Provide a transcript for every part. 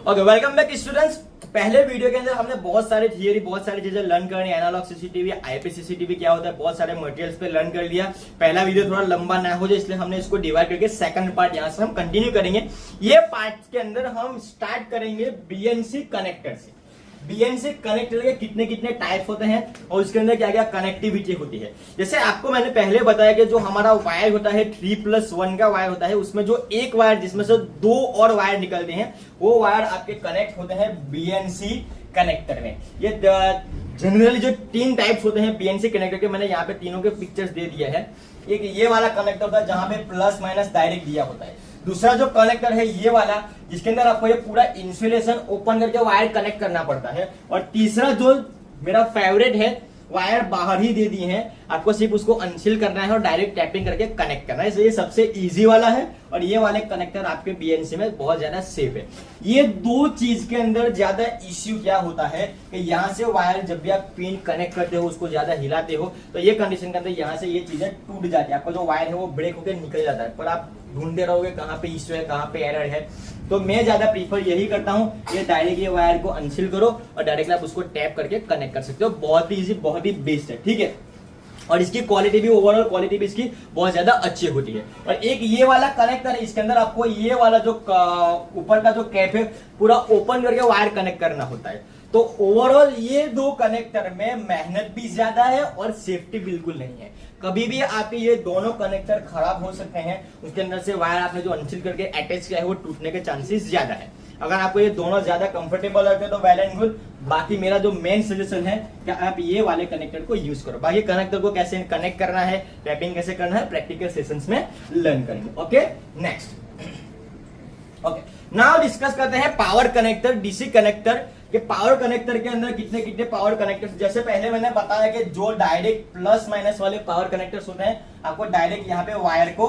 Okay, welcome back students. पहले video के अंदर हमने बहुत सारे थियरी, बहुत सारी चीजें लर्न करनी, एनालॉग सीसीटीवी, आईपी सीसीटीवी क्या होता है, बहुत सारे मटेरियल्स पे लर्न कर लिया। पहला वीडियो थोड़ा लंबा ना हो जाए इसलिए हमने इसको डिवाइड करके सेकंड पार्ट यहां से हम कंटिन्यू करेंगे। ये पार्ट के अंदर हम स्टार्ट करेंगे बीएनसी कनेक्टर से। बीएनसी कनेक्टर के कितने कितने टाइप्स होते हैं और उसके अंदर क्या क्या कनेक्टिविटी होती है। जैसे आपको मैंने पहले बताया कि जो हमारा वायर होता है 3+1 का वायर होता है, उसमें जो एक वायर जिसमें से दो और वायर निकलते हैं वो वायर आपके कनेक्ट होते हैं बीएनसी कनेक्टर में। ये जनरली जो 3 टाइप्स होते हैं बीएनसी कनेक्टर के, मैंने यहाँ पे तीनों के पिक्चर्स दे दिया है। एक ये वाला कनेक्टर होता है जहां पे प्लस माइनस डायरेक्ट दिया होता है। दूसरा जो कनेक्टर है ये वाला जिसके अंदर आपको ये पूरा इंसुलेशन ओपन करके वायर कनेक्ट करना पड़ता है। और तीसरा जो मेरा फेवरेट है, वायर बाहर ही दे दिए हैं, आपको सिर्फ उसको अनसील करना है और डायरेक्ट टैपिंग करके कनेक्ट करना है। ये सबसे इजी वाला है और ये वाले कनेक्टर आपके बीएनसी में बहुत ज्यादा सेफ है। ये दो चीज के अंदर ज्यादा इश्यू क्या होता है कि यहाँ से वायर जब भी आप पिन कनेक्ट करते हो, उसको ज्यादा हिलाते हो तो ये कंडीशन के अंदर यहाँ से ये चीजें टूट जाती है। आपका जो वायर है वो ब्रेक होकर निकल जाता है, पर आप ढूंढते रहोगे कहाँ पे इश्यू है, कहाँ पे एरर है। तो मैं ज्यादा प्रीफर यही करता हूँ, ये डायरेक्ट ये वायर को अनसील करो और डायरेक्ट आप उसको टैप करके कनेक्ट कर सकते हो। बहुत ही इजी, बहुत ही बेस्ट है, ठीक है। और इसकी क्वालिटी भी, ओवरऑल क्वालिटी भी इसकी बहुत ज्यादा अच्छी होती है। और एक ये वाला कनेक्टर है, इसके अंदर आपको ये वाला जो ऊपर का जो कैप है पूरा ओपन करके वायर कनेक्ट करना होता है। तो ओवरऑल ये दो कनेक्टर में मेहनत भी ज्यादा है और सेफ्टी बिल्कुल नहीं है। कभी भी आपके ये दोनों कनेक्टर खराब हो सकते हैं, उसके अंदर से वायर आपने जो अनसील करके अटैच किया है वो टूटने के चांसेस ज्यादा है। अगर आपको ये दोनों ज्यादा कंफर्टेबल लगते हैं तो वेल एंड गुड। बाकी मेरा जो मेन सजेशन है कि आप ये वाले कनेक्टर को यूज करो। बाकी कनेक्टर को कैसे कनेक्ट करना है, टैपिंग कैसे करना है, प्रैक्टिकल सेशंस में लर्न करेंगे। Okay, next. Okay, now discuss करते हैं पावर कनेक्टर, डीसी कनेक्टर। कि पावर कनेक्टर के अंदर कितने कितने पावर कनेक्टर्स, जैसे पहले मैंने बताया कि जो डायरेक्ट प्लस माइनस वाले पावर कनेक्टर्स होते हैं, आपको डायरेक्ट यहाँ पे वायर को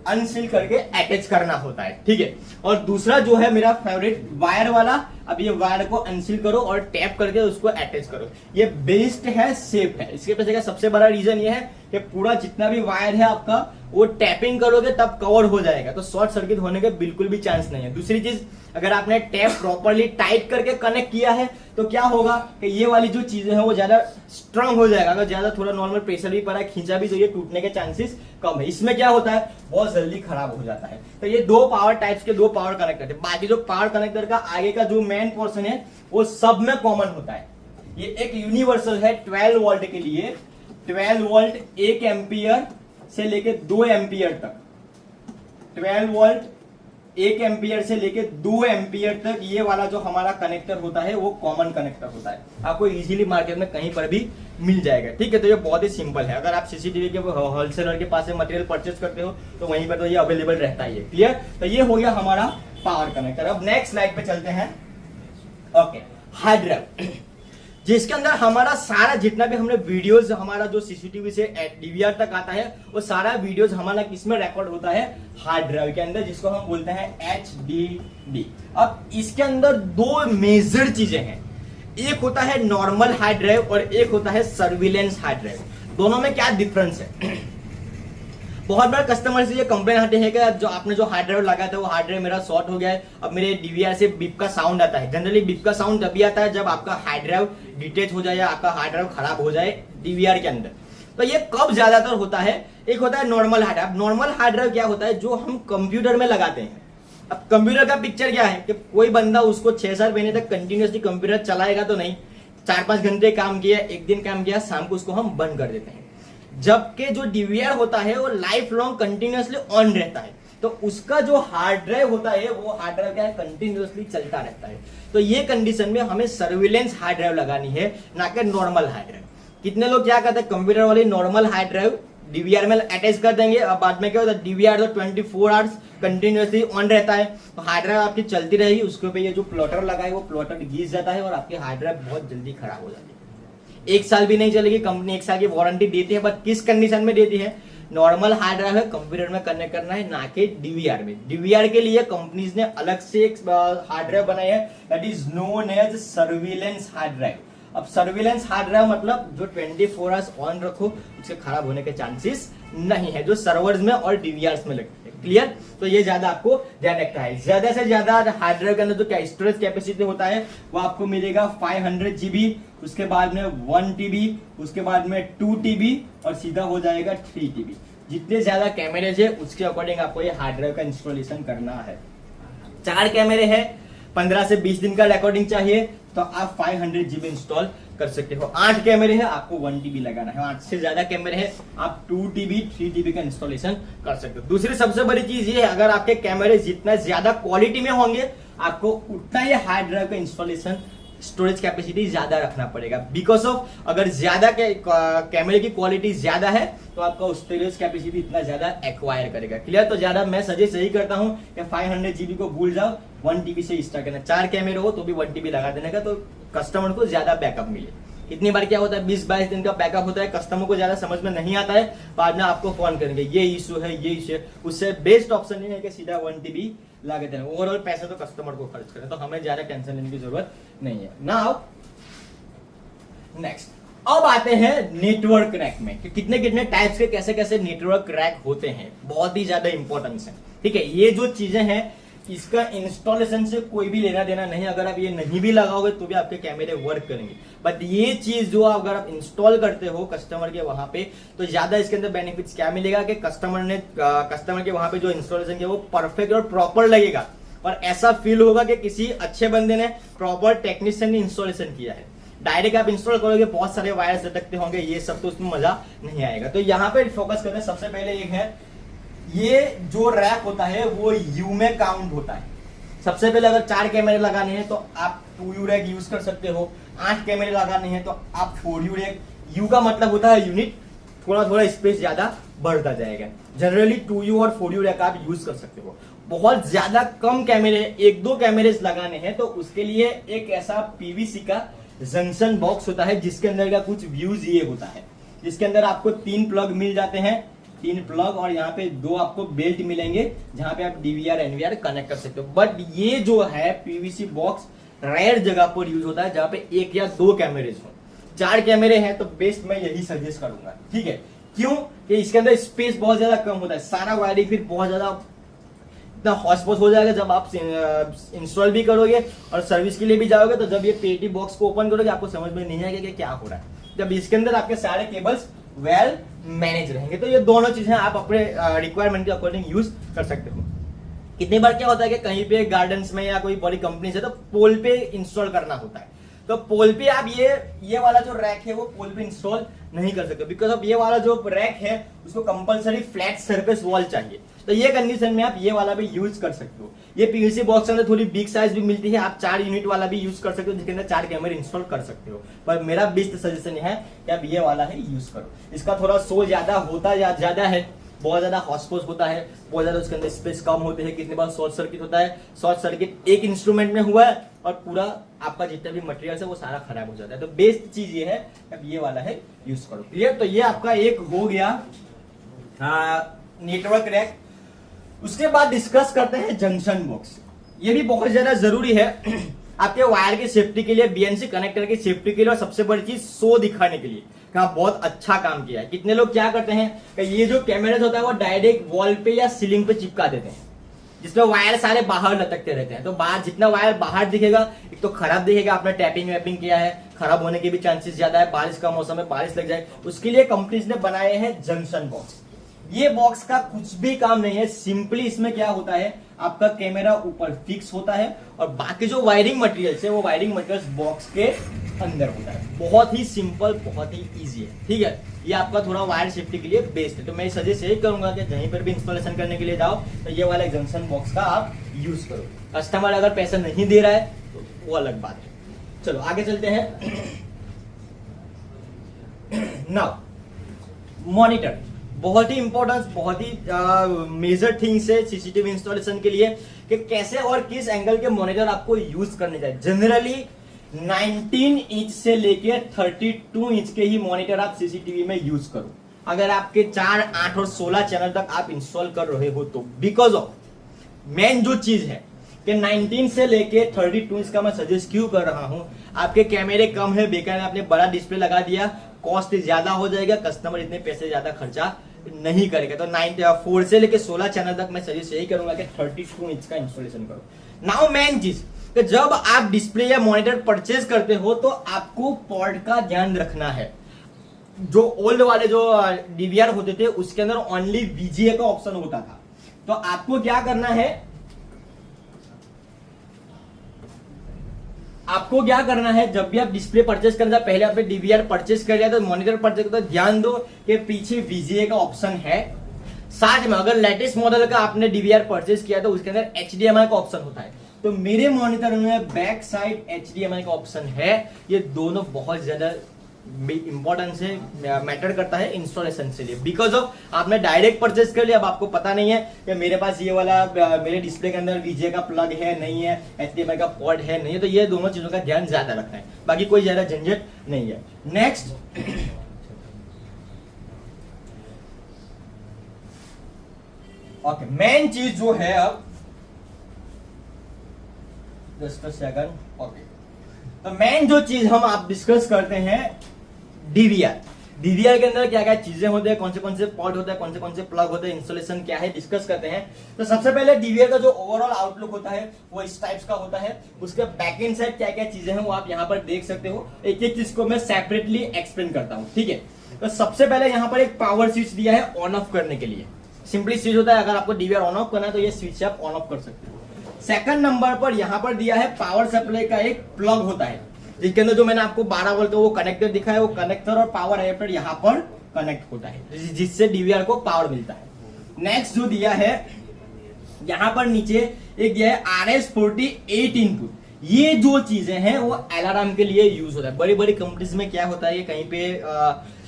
अनसील करके अटैच करना होता है, ठीक है। और दूसरा जो है मेरा फेवरेट वायर वाला, अब ये वायर को अनसील करो और टैप करके उसको अटैच करो। ये बेस्ट है, सेफ है। इसके पीछे का सबसे बड़ा रीजन ये है कि पूरा जितना भी वायर है आपका वो टैपिंग करोगे तब कवर हो जाएगा, तो शॉर्ट सर्किट होने के बिल्कुल भी चांस नहीं है। दूसरी चीज, अगर आपने टैप प्रॉपरली टाइट करके कनेक्ट किया है तो क्या होगा कि ये वाली जो चीजें हैं वो ज्यादा स्ट्रांग हो जाएगा। अगर ज्यादा थोड़ा नॉर्मल प्रेशर भी पड़ा, खींचा भी, तो ये टूटने के चांसेस कम है। इसमें क्या होता है, बहुत जल्दी खराब हो जाता है। तो ये दो पावर टाइप्स के दो पावर कनेक्टर थे। बाकी जो पावर कनेक्टर का आगे का जो मेन पोर्शन है वो सब में कॉमन होता है। ये एक यूनिवर्सल है 12 वोल्ट के लिए। 12 वोल्ट 1 एम्पियर से लेके 2 एम्पियर तक, 12 वोल्ट 1 एम्पियर से लेके 2 एम्पियर तक ये वाला जो हमारा कनेक्टर होता है वो कॉमन कनेक्टर होता है। आपको इजीली मार्केट में कहीं पर भी मिल जाएगा, ठीक है। तो ये बहुत ही सिंपल है। अगर आप सीसीटीवी के होलसेलर के पास से मटेरियल परचेस करते हो तो वहीं पर तो ये अवेलेबल रहता ही है, क्लियर। तो ये हो गया हमारा पावर कनेक्टर। अब नेक्स्ट स्लाइड पे चलते हैं। ओके, हार्ड ड्राइव, जिसके अंदर हमारा सारा जितना भी हमने वीडियोस, हमारा जो सीसीटीवी से डीवीआर तक आता है वो सारा वीडियोस हमारा किसमें रिकॉर्ड होता है, हार्ड ड्राइव के अंदर, जिसको हम बोलते हैं HDD। अब इसके अंदर दो मेजर चीजें हैं, एक होता है नॉर्मल हार्ड ड्राइव और एक होता है सर्विलेंस हार्ड ड्राइव। दोनों में क्या डिफरेंस है? बहुत बार कस्टमर से ये कंप्लेन आते हैं कि जो आपने जो हार्ड ड्राइव लगाया था वो हार्ड ड्राइव मेरा शॉर्ट हो गया है, अब मेरे डीवीआर से बीप का साउंड आता है। जनरली बीप का साउंड तभी आता है जब आपका हार्ड ड्राइव डिटेच हो जाए या आपका हार्ड ड्राइव खराब हो जाए डीवीआर के अंदर। तो ये कब ज्यादातर होता है? एक होता है normal hard drive. Normal hard drive क्या होता है, जो हम कंप्यूटर में लगाते हैं। अब कंप्यूटर का पिक्चर क्या है कि कोई बंदा उसको 6 महीने तक कंटिन्यूसली कंप्यूटर चलाएगा तो नहीं, 4-5 घंटे काम किया, एक दिन काम किया, शाम को उसको हम बंद कर देते हैं। जबकि जो डीवीआर होता है वो लाइफ लॉन्ग कंटिन्यूअसली ऑन रहता है, तो उसका जो हार्ड ड्राइव होता है वो हार्ड ड्राइव क्या है, कंटिन्यूअसली चलता रहता है। तो ये कंडीशन में हमें सर्विलेंस हार्ड ड्राइव लगानी है, ना कि नॉर्मल हार्ड ड्राइव। कितने लोग क्या करते हैं, कंप्यूटर वाली नॉर्मल हार्ड ड्राइव डीवीआर में अटैच कर देंगे। अब बाद में क्या होता है, डीवीआर तो 24 आवर्स कंटिन्यूअसली ऑन रहता है, तो हार्ड ड्राइव आपकी चलती रहेगी, उसके ऊपर ये जो प्लॉटर लगा है वो प्लॉटर घिस जाता है और आपकी हार्ड ड्राइव बहुत जल्दी खराब हो जाती है। 1 साल भी नहीं चलेगी, कंपनी 1 साल की वारंटी देती है, बट किस कंडीशन में देती है, नॉर्मल हार्ड ड्राइव है, कंप्यूटर में कनेक्ट करना है, ना कि डीवीआर में। डीवीआर के लिए कंपनीज ने अलग से एक हार्ड ड्राइव बनाई है, that is known as surveillance hard drive. अब सर्विलेंस हार्ड ड्राइव मतलब जो 24 आवर्स ऑन रखो, उसके खराब होने के चांसेस नहीं है, जो सर्वर्स में और डीवीआर में लगते हैं। क्लियर। तो ये ज्यादा आपको ध्यान रखना है। ज्यादा से ज्यादा हार्ड ड्राइव के अंदर जो क्या स्टोरेज कैपेसिटी होता है वो आपको मिलेगा 500 GB, उसके बाद में 1 TB, उसके बाद में 2 TB और सीधा हो जाएगा 3 TB। जितने ज्यादा कैमरेज है उसके अकॉर्डिंग आपको ये हार्ड ड्राइव का इंस्टॉलेशन करना है। 4 कैमरे हैं, 15 से 20 दिन का रिकॉर्डिंग चाहिए तो आप 500 GB इंस्टॉल कर सकते हो। 8 कैमरे हैं, आपको 1 TB लगाना है। 8 से ज्यादा कैमरे हैं, आप 2 TB 3 TB का इंस्टॉलेशन कर सकते हो। दूसरी सबसे बड़ी चीज ये है, अगर आपके कैमरे जितना ज्यादा क्वालिटी में होंगे आपको उतना ही हार्ड ड्राइव का इंस्टॉलेशन स्टोरेज कैपेसिटी ज्यादा रखना पड़ेगा। बिकॉज ऑफ अगर ज्यादा कैमरे की क्वालिटी ज्यादा है तो आपका स्टोरेज कैपेसिटी इतना ज्यादा एक्वायर करेगा। क्लियर। तो ज्यादा मैं सजेस्ट यही करता हूं कि 500 GB को भूल जाओ, 1 TB से स्टार्ट करना। 4 कैमरे हो तो भी 1 TB लगा देने का, तो कस्टमर को ज्यादा बैकअप मिले। इतनी बार क्या होता है 20-22 दिन का बैकअप होता है, कस्टमर को ज्यादा समझ में नहीं आता है, बाद में आपको फोन करेंगे ये इशू है ये इशू है। उससे बेस्ट ऑप्शन ये है कि सीधा 1 TB लगा देना। ओवरऑल पैसा तो कस्टमर को खर्च करें, तो हमें ज्यादा टेंशन लेने की जरूरत नहीं है। नाउ नेक्स्ट, अब आते हैं नेटवर्क रैक में कि कितने कितने टाइप्स के कैसे कैसे नेटवर्क रैक होते हैं। बहुत ही ज्यादा इंपॉर्टेंस है, ठीक है। ये जो चीजें हैं इसका इंस्टॉलेशन से कोई भी लेना देना नहीं। अगर आप ये नहीं भी लगाओगे तो भी आपके कैमरे वर्क करेंगे, बट ये चीज जो अगर आप इंस्टॉल करते हो कस्टमर के वहां पे तो ज्यादा इसके अंदर बेनिफिट्स क्या मिलेगा कि कस्टमर के वहां पे जो इंस्टॉलेशन किया वो परफेक्ट और प्रॉपर लगेगा और ऐसा फील होगा कि किसी अच्छे बंदे ने प्रॉपर टेक्नीशियन ने इंस्टॉलेशन किया है। डायरेक्ट आप इंस्टॉल करोगे बहुत सारे वायर्स लटकते होंगे, ये सब तो उसमें मजा नहीं आएगा। तो यहाँ पे फोकस करते हैं। सबसे पहले एक है, ये जो रैक होता है वो यू में काउंट होता है। सबसे पहले अगर 4 कैमरे लगाने हैं तो आप 2U रैक यूज कर सकते हो। 8 कैमरे लगाने हैं तो आप 4U रैक। यू का मतलब होता है यूनिट, थोड़ा थोड़ा स्पेस ज्यादा बढ़ता जाएगा। जनरली 2U और 4U रैक आप यूज कर सकते हो। बहुत ज्यादा कम कैमरे, 1-2 कैमरे लगाने हैं तो उसके लिए एक ऐसा पीवीसी का जंक्शन बॉक्स होता है जिसके अंदर का कुछ व्यूज ये होता है, जिसके अंदर आपको 3 प्लग मिल जाते हैं, 3 प्लग, और यहाँ पे 2 आपको बेल्ट मिलेंगे जहां पे आप डीवीआर एनवीआर कनेक्ट कर सकते हो। बट ये जो है पीवीसी बॉक्स रेयर जगह पर यूज होता है जहां पे 1 या 2 कैमरे हो। 4 कैमरे हैं तो बेस्ट मैं यही सजेस्ट करूंगा, ठीक है। क्यों कि इसके अंदर स्पेस बहुत ज्यादा कम होता है, सारा वायरिंग फिर बहुत ज्यादा इतना हॉस्पॉस हो जाएगा। जब आप इंस्टॉल भी करोगे और सर्विस के लिए भी जाओगे तो जब ये पेटी बॉक्स को ओपन करोगे आपको समझ में नहीं आएगा कि क्या हो रहा है, जब इसके अंदर आपके सारे केबल्स वेल मैनेज रहेंगे। तो ये दोनों चीजें आप अपने रिक्वायरमेंट के अकॉर्डिंग यूज कर सकते हो। कितनी बार क्या होता है कि कहीं पे गार्डन्स में या कोई बड़ी कंपनी से तो पोल पे इंस्टॉल करना होता है, तो पोल पे आप ये वाला जो रैक है वो पोल पे इंस्टॉल नहीं कर सकते, बिकॉज ऑफ ये वाला जो रैक है उसको कंपलसरी फ्लैट सरफेस वॉल चाहिए। तो ये कंडीशन में आप ये वाला भी यूज कर सकते हो। ये पीवीसी बॉक्स के अंदर थोड़ी बिग साइज भी मिलती है, आप 4 यूनिट वाला भी यूज कर सकते हो जिसके अंदर 4 कैमरे इंस्टॉल कर सकते हो। पर मेरा बेस्ट सजेशन है कि आप ये वाला है यूज करो। इसका थोड़ा शो ज्यादा होता ज्यादा है, बहुत ज्यादा हॉस्पॉस होता है, बहुत ज्यादा उसके अंदर स्पेस कम होते हैं। कितने बार शॉर्ट सर्किट होता है, शॉर्ट सर्किट एक इंस्ट्रूमेंट में हुआ है और पूरा आपका जितना भी मटेरियल है वो सारा खराब हो जाता है। तो बेस्ट चीज ये है अब ये वाला है यूज करो। क्लियर। तो ये आपका एक हो गया नेटवर्क रैक। उसके बाद डिस्कस करते हैं जंक्शन बॉक्स। ये भी बहुत ज्यादा जरूरी है आपके वायर की सेफ्टी के लिए, बीएनसी कनेक्टर की सेफ्टी के लिए, और सबसे बड़ी चीज शो दिखाने के लिए बहुत अच्छा काम किया है। कितने लोग क्या करते हैं कि ये जो कैमरा होता है वो डायरेक्ट वॉल पे या सीलिंग पे चिपका देते हैं जिसमें वायर सारे बाहर लटकते रहते हैं। तो बाहर जितना वायर बाहर दिखेगा एक तो खराब दिखेगा, आपने टैपिंग वैपिंग किया है, खराब होने के भी चांसेस ज्यादा है। बारिश का मौसम में बारिश लग जाए, उसके लिए कंपनीज ने बनाए हैं जंक्शन बॉक्स। ये बॉक्स का कुछ भी काम नहीं है, सिंपली इसमें क्या होता है आपका कैमरा ऊपर फिक्स होता है और बाकी जो वायरिंग मटेरियल्स है वो वायरिंग मटेरियल्स बॉक्स के अंदर होता है। बहुत ही सिंपल, बहुत ही इजी है, ठीक है। ये आपका थोड़ा वायर सेफ्टी के लिए बेस्ट है। तो मैं सजेस्ट यही करूंगा कि कहीं पर भी इंस्टॉलेशन करने के लिए जाओ तो ये वाला जंक्शन बॉक्स का आप यूज करो। कस्टमर अगर पैसा नहीं दे रहा है तो वो अलग बात है। चलो आगे चलते हैं। नाउ मॉनिटर बहुत ही इंपॉर्टेंट, बहुत ही मेजर थिंग्स है सीसीटीवी इंस्टॉलेशन के लिए कि कैसे और किस एंगल के मॉनिटर आपको यूज करने चाहिए। जनरली 19 इंच से लेके 32 इंच के ही मॉनिटर आप सीसीटीवी में यूज करो अगर आपके 4, 8 और 16 चैनल तक आप इंस्टॉल कर रहे हो तो। बिकॉज ऑफ मेन जो चीज है कि 19 से लेके 32 इंच का मैं सजेस्ट क्यों कर रहा हूं, आपके कैमरे कम है, बेकार में आपने बड़ा डिस्प्ले लगा दिया, कॉस्ट ज्यादा हो जाएगा, कस्टमर इतने पैसे ज्यादा खर्चा नहीं करेगा। तो 4 से लेके 16 चैनल तक मैं सजेस्ट यही करूंगा कि 32 इंच का इंस्टॉलेशन करो। नाउ मेन चीज कि जब आप डिस्प्ले या मॉनिटर परचेज करते हो तो आपको पोर्ट का ध्यान रखना है। जो ओल्ड वाले जो डीवीआर होते थे उसके अंदर ओनली वीजीए का ऑप्शन होता था। तो आपको क्या करना है, आपको क्या करना है, जब भी आप डिस्प्ले परचेज करना पहले आपने डीवीआर परचेज कर लिया तो मॉनिटर परचेज करते ध्यान दो कि पीछे वीजीए का ऑप्शन है। साथ में अगर लेटेस्ट मॉडल का आपने डीवीआर परचेज किया तो उसके अंदर एचडीएमआई का ऑप्शन होता है। तो मेरे मॉनिटर में बैक साइड एचडीएमआई का ऑप्शन है। ये दोनों बहुत ज्यादा इंपॉर्टेंस है, मैटर करता है इंस्टॉलेशन से लिए। बिकॉज ऑफ आपने डायरेक्ट परचेज कर लिया, अब आपको पता नहीं है कि मेरे पास ये वाला मेरे डिस्प्ले के अंदर वीजे का प्लग है नहीं है, एचडीएमआई का पोर्ट है नहीं है, तो ये दोनों चीजों का ध्यान ज्यादा रखना है, बाकी कोई ज्यादा झंझट नहीं है। नेक्स्ट ओके, मेन चीज जो है अब जस्ट अ सेकंड। ओके, तो मेन जो चीज हम आप डिस्कस करते हैं डीवीआर। डीवीआर के अंदर क्या क्या चीजें होते हैं, कौन से पोर्ट होते हैं, कौन से प्लग होते हैं, इंस्टॉलेशन क्या है, डिस्कस करते हैं। तो सबसे पहले डीवीआर का जो ओवरऑल आउटलुक होता है वो इस टाइप्स का होता है। उसके बैक एंड साइड क्या क्या चीजें हैं वो आप यहाँ पर देख सकते हो। एक एक चीज को मैं सेपरेटली एक्सप्लेन करता हूँ, ठीक है। तो सबसे पहले यहाँ पर एक पावर स्विच दिया है ऑन ऑफ करने के लिए। सिंपली स्विच होता है, अगर आपको डीवीआर ऑन ऑफ करना है तो ये स्विच आप ऑन ऑफ कर सकते हो। सेकंड नंबर पर यहाँ पर दिया है पावर सप्लाई का एक प्लग होता है, जिसके अंदर जो मैंने आपको 12 वोल्ट का वो कनेक्टर दिखा है, वो कनेक्टर और पावर एडेप्टर यहाँ पर कनेक्ट होता है, जिससे डीवीआर को पावर मिलता है। नेक्स्ट जो दिया है यहाँ पर नीचे एक दिया है RS-48 इनपुट। ये जो चीजें हैं वो अलार्म के लिए यूज होता है। बड़ी बड़ी कंपनीज में क्या होता है, ये कहीं पे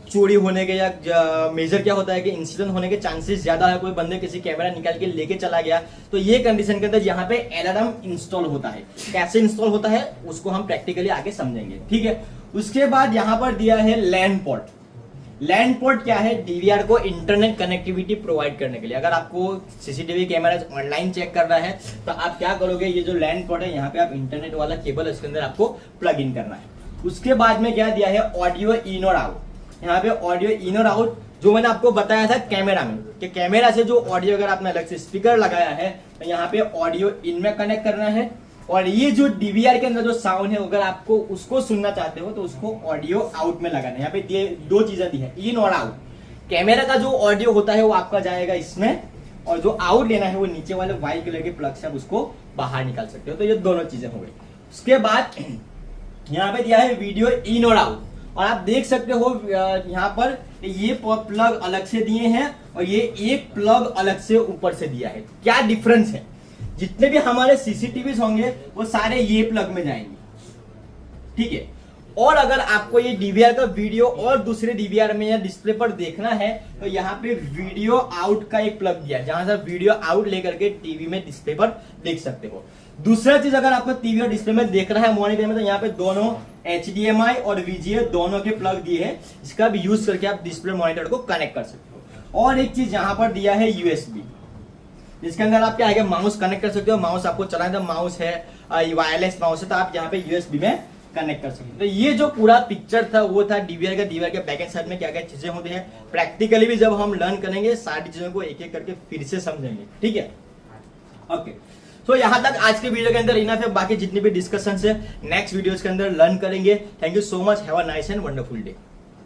चोरी होने के या मेजर क्या होता है कि इंसिडेंट होने के चांसेस ज्यादा है, कोई बंदे किसी कैमरा निकाल के लेके चला गया, तो ये कंडीशन के अंदर यहाँ पे अलार्म इंस्टॉल होता है। कैसे इंस्टॉल होता है उसको हम प्रैक्टिकली आगे समझेंगे, ठीक है। उसके बाद यहाँ पर दिया है लैन पोर्ट। लैन पोर्ट क्या है, डीवीआर को इंटरनेट कनेक्टिविटी प्रोवाइड करने के लिए। अगर आपको सीसीटीवी कैमरा ऑनलाइन चेक करना है तो आप क्या करोगे, ये जो लैन पोर्ट है यहाँ पे आप इंटरनेट वाला केबल इसके अंदर आपको प्लग इन करना है। उसके बाद में क्या दिया है, ऑडियो इन और आउट। यहाँ पे ऑडियो इन और आउट जो मैंने आपको बताया था कैमरा में, कि कैमरा से जो ऑडियो अगर आपने अलग से स्पीकर लगाया है तो यहाँ पे ऑडियो इन में कनेक्ट करना है। और ये जो डीवीआर के अंदर जो साउंड है अगर आपको उसको सुनना चाहते हो तो उसको ऑडियो आउट में लगाना है। यहाँ पे दो चीजें दी है, इन और आउट। कैमरा का जो ऑडियो होता है वो आपका जाएगा इसमें, और जो आउट लेना है वो नीचे वाले व्हाइट कलर के प्लग से आप उसको बाहर निकाल सकते हो। तो ये दोनों चीजें हो गई। उसके बाद यहाँ पे दिया है वीडियो इन और आउट, और आप देख सकते हो यहाँ पर ये प्लग अलग से दिए हैं और ये एक प्लग अलग से ऊपर से दिया है। क्या डिफरेंस है, जितने भी हमारे सीसीटीवी होंगे वो सारे ये प्लग में जाएंगे, ठीक है। और अगर आपको ये डीवीआर का वीडियो और दूसरे डीवीआर में या डिस्प्ले पर देखना है तो यहाँ पे वीडियो आउट का एक प्लग दिया है, जहां से वीडियो आउट लेकर के टीवी में डिस्प्ले पर देख सकते हो। दूसरा चीज, अगर आपको टीवी और डिस्प्ले में देख रहा है मॉनिटर में, तो यहाँ पे दोनों एचडीएमआई और वीजीए दोनों के प्लग दिए हैं, इसका भी यूज करके आप डिस्प्ले मॉनिटर को कनेक्ट कर सकते हो। और एक चीज यहाँ पर दिया है यूएसबी, जिसके अंदर आप क्या है माउस कनेक्ट कर सकते हो। माउस आपको चलाना है, माउस है वायरलेस माउस है, तो आप यहाँ पे यूएसबी में कनेक्ट कर सकते हो। तो ये जो पूरा पिक्चर था वो था डीवीआर का। डीवीआर के बैक एंड साइड में क्या क्या चीजें होती है, प्रैक्टिकली भी जब हम लर्न करेंगे सारी चीजों को एक एक करके फिर से समझेंगे, ठीक है। ओके, तो यहाँ तक आज के वीडियो के अंदर इनफ है। बाकी जितनी भी डिस्कशन है नेक्स्ट वीडियोस के अंदर लर्न करेंगे। Thank you so much, have a nice and wonderful day.